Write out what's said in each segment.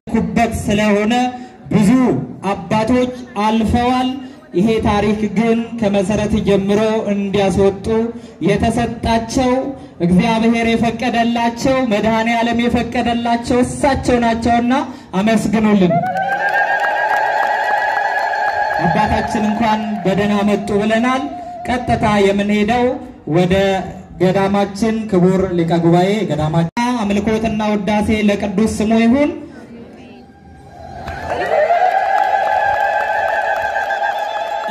ኩበት ስለሆነ ብዙ አባቶች አልፈዋል። ይሄ ታሪክ ግን ከመሰረት ጀምሮ እንዲያስወጡ የተሰጣቸው እግዚአብሔር የፈቀደላቸው መድኃኔዓለም የፈቀደላቸው እሳቸው ናቸውና አመስግኑልን። አባታችን እንኳን በደህና መጡ ብለናል። ቀጥታ የምንሄደው ወደ ገዳማችን ክቡር ሊቀ ጉባኤ ገዳማችን አምልኮትና ውዳሴ ለቅዱስ ስሙ ይሁን።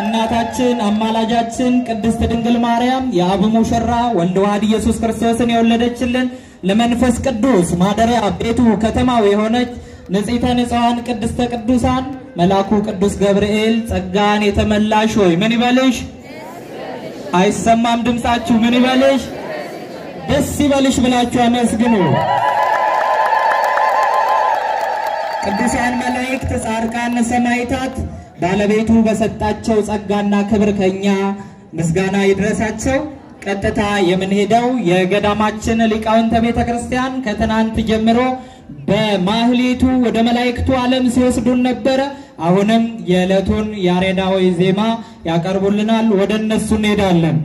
እናታችን አማላጃችን ቅድስት ድንግል ማርያም የአብ ሙሽራ ወልደ ዋህድ ኢየሱስ ክርስቶስን የወለደችልን ለመንፈስ ቅዱስ ማደሪያ ቤቱ ከተማው የሆነች ንጽሕተ ንጹሐን ቅድስተ ቅዱሳን መልአኩ ቅዱስ ገብርኤል ጸጋን የተመላሽ ሆይ ምን ይበልሽ? አይሰማም ድምጻችሁ? ምን ይበልሽ? ደስ ይበልሽ ብላችሁ አመስግኑ። ቅዱሳን መላእክት፣ ጻድቃን፣ ሰማዕታት ባለቤቱ በሰጣቸው ጸጋና ክብር ከኛ ምስጋና ይድረሳቸው። ቀጥታ የምንሄደው የገዳማችን ሊቃውንተ ቤተክርስቲያን ከትናንት ጀምሮ በማህሌቱ ወደ መላእክቱ ዓለም ሲወስዱን ነበር። አሁንም የዕለቱን ያሬዳዊ ዜማ ያቀርቡልናል። ወደ እነሱ እንሄዳለን።